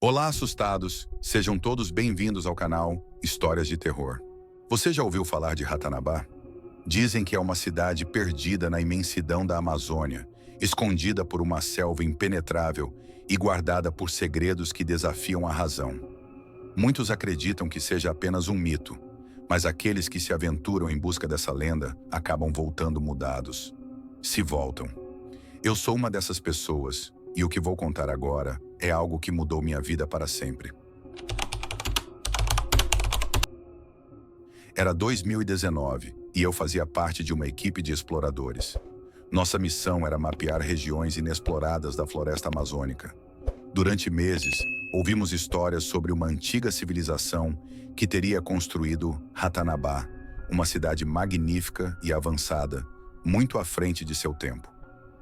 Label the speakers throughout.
Speaker 1: Olá, assustados! Sejam todos bem-vindos ao canal Histórias de Terror. Você já ouviu falar de Ratanabá? Dizem que é uma cidade perdida na imensidão da Amazônia, escondida por uma selva impenetrável e guardada por segredos que desafiam a razão. Muitos acreditam que seja apenas um mito, mas aqueles que se aventuram em busca dessa lenda acabam voltando mudados. Se voltam. Eu sou uma dessas pessoas, e o que vou contar agora é algo que mudou minha vida para sempre. Era 2019 e eu fazia parte de uma equipe de exploradores. Nossa missão era mapear regiões inexploradas da floresta amazônica. Durante meses, ouvimos histórias sobre uma antiga civilização que teria construído Ratanabá, uma cidade magnífica e avançada, muito à frente de seu tempo.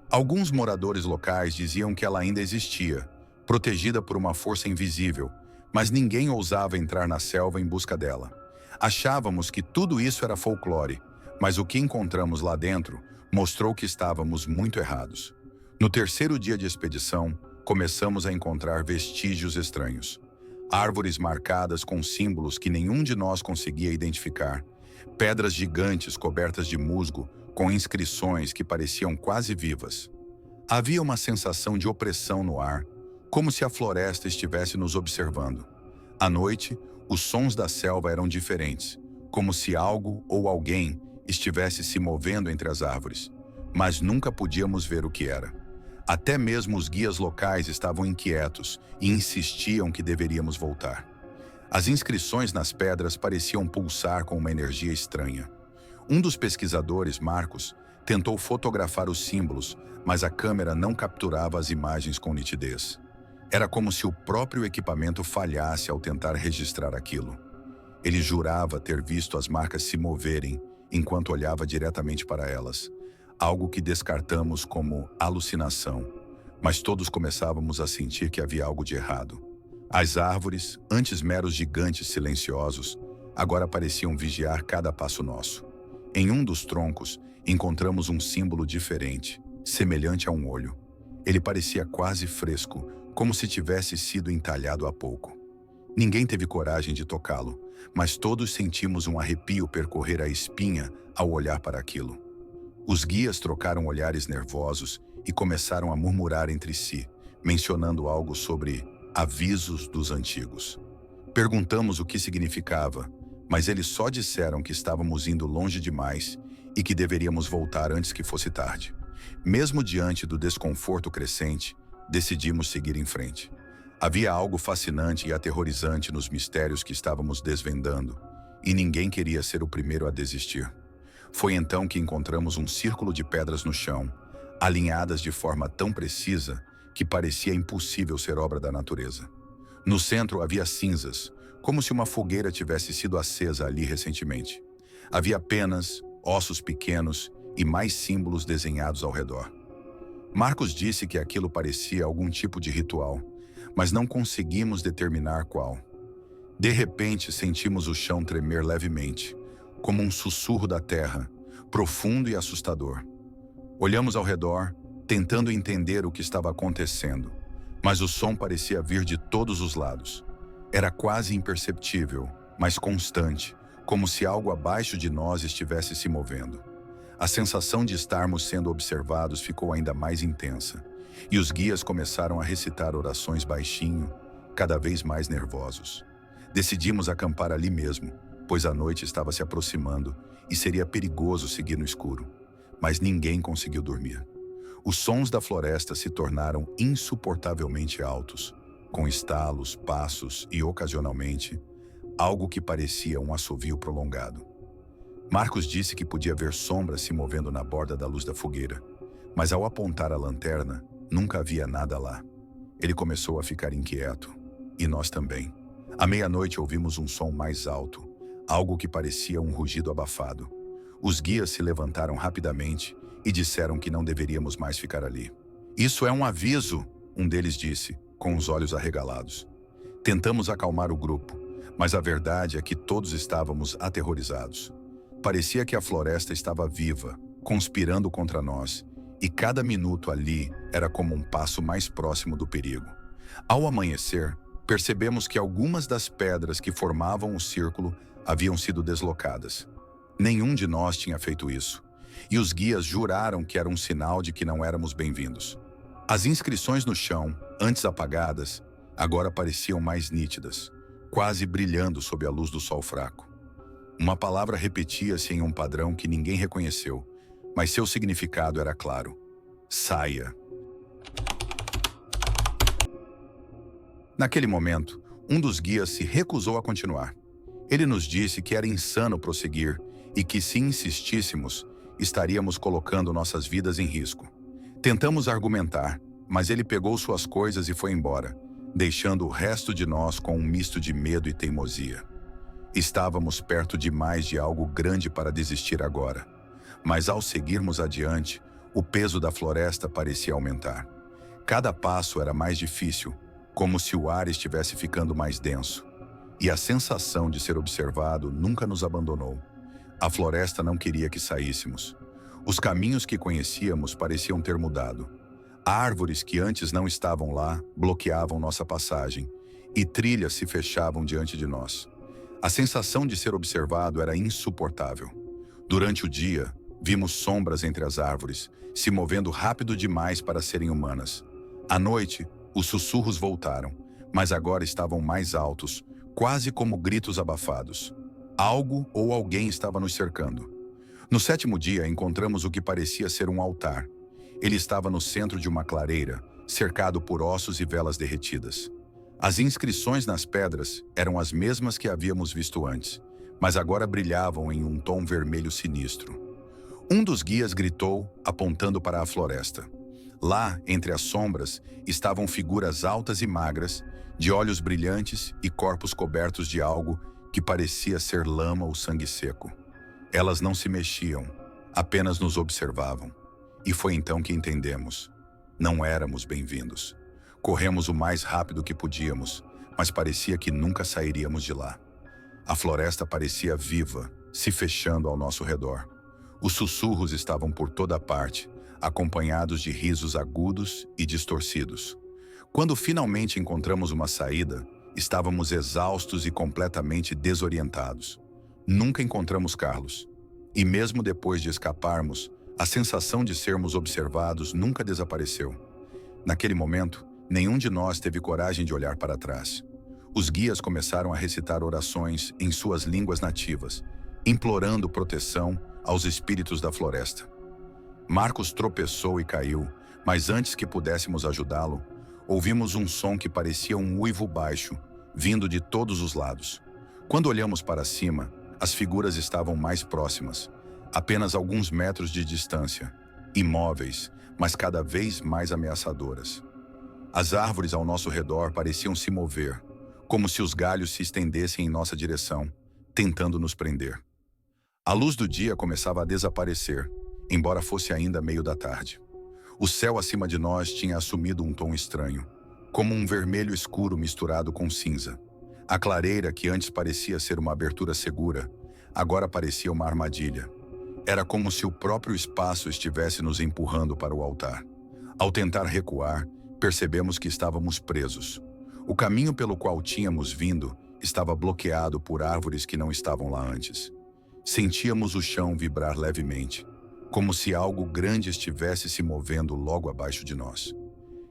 Speaker 1: Alguns moradores locais diziam que ela ainda existia, protegida por uma força invisível, mas ninguém ousava entrar na selva em busca dela. Achávamos que tudo isso era folclore, mas o que encontramos lá dentro mostrou que estávamos muito errados. No terceiro dia de expedição, começamos a encontrar vestígios estranhos. Árvores marcadas com símbolos que nenhum de nós conseguia identificar, pedras gigantes cobertas de musgo com inscrições que pareciam quase vivas. Havia uma sensação de opressão no ar, como se a floresta estivesse nos observando. À noite, os sons da selva eram diferentes, como se algo ou alguém estivesse se movendo entre as árvores, mas nunca podíamos ver o que era. Até mesmo os guias locais estavam inquietos e insistiam que deveríamos voltar. As inscrições nas pedras pareciam pulsar com uma energia estranha. Um dos pesquisadores, Marcos, tentou fotografar os símbolos, mas a câmera não capturava as imagens com nitidez. Era como se o próprio equipamento falhasse ao tentar registrar aquilo. Ele jurava ter visto as marcas se moverem enquanto olhava diretamente para elas, algo que descartamos como alucinação, mas todos começávamos a sentir que havia algo de errado. As árvores, antes meros gigantes silenciosos, agora pareciam vigiar cada passo nosso. Em um dos troncos, encontramos um símbolo diferente, semelhante a um olho. Ele parecia quase fresco, como se tivesse sido entalhado há pouco. Ninguém teve coragem de tocá-lo, mas todos sentimos um arrepio percorrer a espinha ao olhar para aquilo. Os guias trocaram olhares nervosos e começaram a murmurar entre si, mencionando algo sobre avisos dos antigos. Perguntamos o que significava, mas eles só disseram que estávamos indo longe demais e que deveríamos voltar antes que fosse tarde. Mesmo diante do desconforto crescente, decidimos seguir em frente. Havia algo fascinante e aterrorizante nos mistérios que estávamos desvendando, e ninguém queria ser o primeiro a desistir. Foi então que encontramos um círculo de pedras no chão, alinhadas de forma tão precisa que parecia impossível ser obra da natureza. No centro havia cinzas, como se uma fogueira tivesse sido acesa ali recentemente. Havia penas, ossos pequenos e mais símbolos desenhados ao redor. Marcos disse que aquilo parecia algum tipo de ritual, mas não conseguimos determinar qual. De repente, sentimos o chão tremer levemente, como um sussurro da terra, profundo e assustador. Olhamos ao redor, tentando entender o que estava acontecendo, mas o som parecia vir de todos os lados. Era quase imperceptível, mas constante, como se algo abaixo de nós estivesse se movendo. A sensação de estarmos sendo observados ficou ainda mais intensa, e os guias começaram a recitar orações baixinho, cada vez mais nervosos. Decidimos acampar ali mesmo, pois a noite estava se aproximando e seria perigoso seguir no escuro, mas ninguém conseguiu dormir. Os sons da floresta se tornaram insuportavelmente altos, com estalos, passos e, ocasionalmente, algo que parecia um assovio prolongado. Marcos disse que podia ver sombras se movendo na borda da luz da fogueira, mas ao apontar a lanterna, nunca havia nada lá. Ele começou a ficar inquieto, e nós também. À meia-noite ouvimos um som mais alto, algo que parecia um rugido abafado. Os guias se levantaram rapidamente e disseram que não deveríamos mais ficar ali. "Isso é um aviso", um deles disse, com os olhos arregalados. Tentamos acalmar o grupo, mas a verdade é que todos estávamos aterrorizados. Parecia que a floresta estava viva, conspirando contra nós, e cada minuto ali era como um passo mais próximo do perigo. Ao amanhecer, Percebemos que algumas das pedras que formavam o círculo haviam sido deslocadas. Nenhum de nós tinha feito isso, e os guias juraram que era um sinal de que não éramos bem-vindos. As inscrições no chão, antes apagadas, agora pareciam mais nítidas, quase brilhando sob a luz do sol fraco. Uma palavra repetia-se em um padrão que ninguém reconheceu, mas seu significado era claro: saia. Naquele momento, um dos guias se recusou a continuar. Ele nos disse que era insano prosseguir e que, se insistíssemos, estaríamos colocando nossas vidas em risco. Tentamos argumentar, mas ele pegou suas coisas e foi embora, deixando o resto de nós com um misto de medo e teimosia. Estávamos perto demais de algo grande para desistir agora, mas ao seguirmos adiante, o peso da floresta parecia aumentar. Cada passo era mais difícil, como se o ar estivesse ficando mais denso. E a sensação de ser observado nunca nos abandonou. A floresta não queria que saíssemos. Os caminhos que conhecíamos pareciam ter mudado. Árvores que antes não estavam lá bloqueavam nossa passagem, e trilhas se fechavam diante de nós. A sensação de ser observado era insuportável. Durante o dia, vimos sombras entre as árvores, se movendo rápido demais para serem humanas. À noite, os sussurros voltaram, mas agora estavam mais altos, quase como gritos abafados. Algo ou alguém estava nos cercando. No sétimo dia, encontramos o que parecia ser um altar. Ele estava no centro de uma clareira, cercado por ossos e velas derretidas. As inscrições nas pedras eram as mesmas que havíamos visto antes, mas agora brilhavam em um tom vermelho sinistro. Um dos guias gritou, apontando para a floresta. Lá, entre as sombras, estavam figuras altas e magras, de olhos brilhantes e corpos cobertos de algo que parecia ser lama ou sangue seco. Elas não se mexiam, apenas nos observavam. E foi então que entendemos. Não éramos bem-vindos. Corremos o mais rápido que podíamos, mas parecia que nunca sairíamos de lá. A floresta parecia viva, se fechando ao nosso redor. Os sussurros estavam por toda parte, acompanhados de risos agudos e distorcidos. Quando finalmente encontramos uma saída, estávamos exaustos e completamente desorientados. Nunca encontramos Carlos. E mesmo depois de escaparmos, a sensação de sermos observados nunca desapareceu. Naquele momento, nenhum de nós teve coragem de olhar para trás. Os guias começaram a recitar orações em suas línguas nativas, implorando proteção aos espíritos da floresta. Marcos tropeçou e caiu, mas antes que pudéssemos ajudá-lo, ouvimos um som que parecia um uivo baixo, vindo de todos os lados. Quando olhamos para cima, as figuras estavam mais próximas, apenas alguns metros de distância, imóveis, mas cada vez mais ameaçadoras. As árvores ao nosso redor pareciam se mover, como se os galhos se estendessem em nossa direção, tentando nos prender. A luz do dia começava a desaparecer, embora fosse ainda meio da tarde. O céu acima de nós tinha assumido um tom estranho, como um vermelho escuro misturado com cinza. A clareira, que antes parecia ser uma abertura segura, agora parecia uma armadilha. Era como se o próprio espaço estivesse nos empurrando para o altar. Ao tentar recuar, percebemos que estávamos presos. O caminho pelo qual tínhamos vindo estava bloqueado por árvores que não estavam lá antes. Sentíamos o chão vibrar levemente, como se algo grande estivesse se movendo logo abaixo de nós.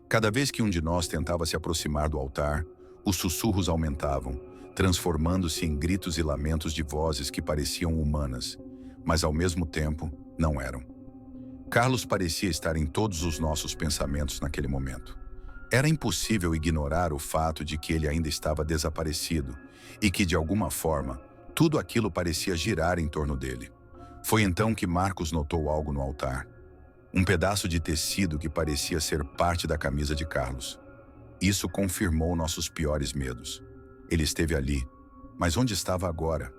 Speaker 1: Cada vez que um de nós tentava se aproximar do altar, os sussurros aumentavam, transformando-se em gritos e lamentos de vozes que pareciam humanas, mas ao mesmo tempo não eram. Carlos parecia estar em todos os nossos pensamentos naquele momento. Era impossível ignorar o fato de que ele ainda estava desaparecido e que, de alguma forma, tudo aquilo parecia girar em torno dele. Foi então que Marcos notou algo no altar. Um pedaço de tecido que parecia ser parte da camisa de Carlos. Isso confirmou nossos piores medos. Ele esteve ali, mas onde estava agora?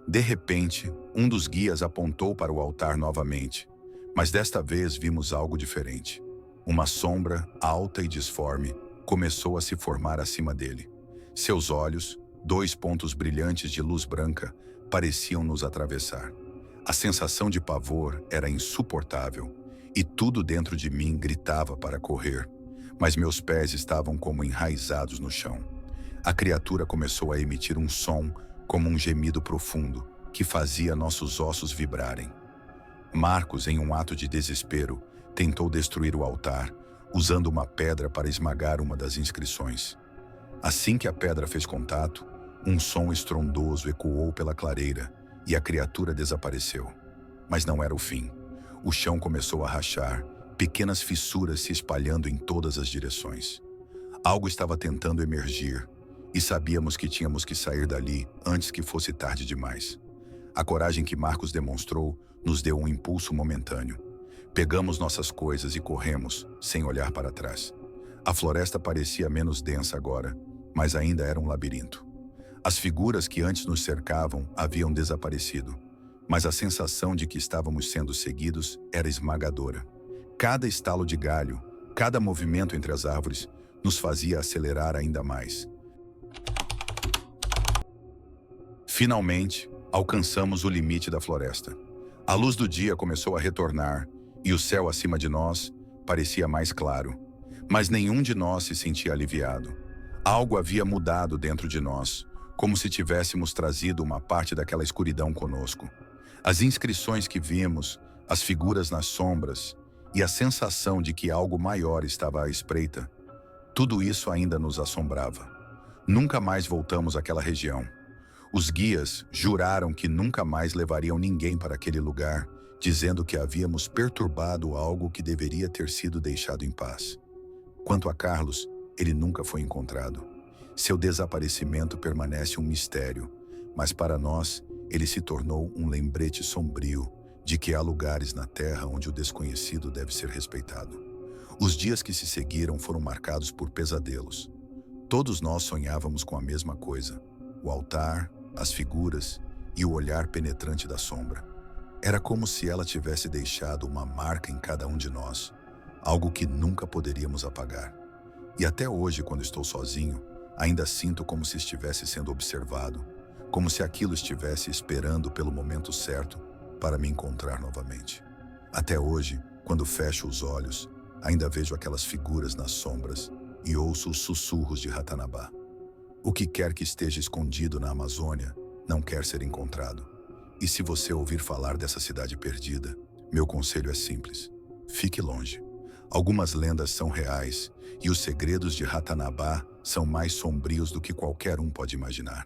Speaker 1: De repente, um dos guias apontou para o altar novamente, mas desta vez vimos algo diferente. Uma sombra, alta e disforme, começou a se formar acima dele. Seus olhos, 2 pontos brilhantes de luz branca, pareciam nos atravessar. A sensação de pavor era insuportável, e tudo dentro de mim gritava para correr, mas meus pés estavam como enraizados no chão. A criatura começou a emitir um som como um gemido profundo que fazia nossos ossos vibrarem. Marcos, em um ato de desespero, tentou destruir o altar, usando uma pedra para esmagar uma das inscrições. Assim que a pedra fez contato, um som estrondoso ecoou pela clareira e a criatura desapareceu. Mas não era o fim. O chão começou a rachar, pequenas fissuras se espalhando em todas as direções. Algo estava tentando emergir, e sabíamos que tínhamos que sair dali antes que fosse tarde demais. A coragem que Marcos demonstrou nos deu um impulso momentâneo. Pegamos nossas coisas e corremos, sem olhar para trás. A floresta parecia menos densa agora, mas ainda era um labirinto. As figuras que antes nos cercavam haviam desaparecido, mas a sensação de que estávamos sendo seguidos era esmagadora. Cada estalo de galho, cada movimento entre as árvores, nos fazia acelerar ainda mais. Finalmente, alcançamos o limite da floresta. A luz do dia começou a retornar e o céu acima de nós parecia mais claro. Mas nenhum de nós se sentia aliviado. Algo havia mudado dentro de nós, como se tivéssemos trazido uma parte daquela escuridão conosco. As inscrições que vimos, as figuras nas sombras e a sensação de que algo maior estava à espreita, tudo isso ainda nos assombrava. Nunca mais voltamos àquela região. Os guias juraram que nunca mais levariam ninguém para aquele lugar, dizendo que havíamos perturbado algo que deveria ter sido deixado em paz. Quanto a Carlos, ele nunca foi encontrado. Seu desaparecimento permanece um mistério, mas para nós, ele se tornou um lembrete sombrio de que há lugares na Terra onde o desconhecido deve ser respeitado. Os dias que se seguiram foram marcados por pesadelos. Todos nós sonhávamos com a mesma coisa: o altar, as figuras e o olhar penetrante da sombra. Era como se ela tivesse deixado uma marca em cada um de nós, algo que nunca poderíamos apagar. E até hoje, quando estou sozinho, ainda sinto como se estivesse sendo observado, como se aquilo estivesse esperando pelo momento certo para me encontrar novamente. Até hoje, quando fecho os olhos, ainda vejo aquelas figuras nas sombras e ouço os sussurros de Ratanabá. O que quer que esteja escondido na Amazônia não quer ser encontrado. E se você ouvir falar dessa cidade perdida, meu conselho é simples: fique longe. Algumas lendas são reais e os segredos de Ratanabá são mais sombrios do que qualquer um pode imaginar.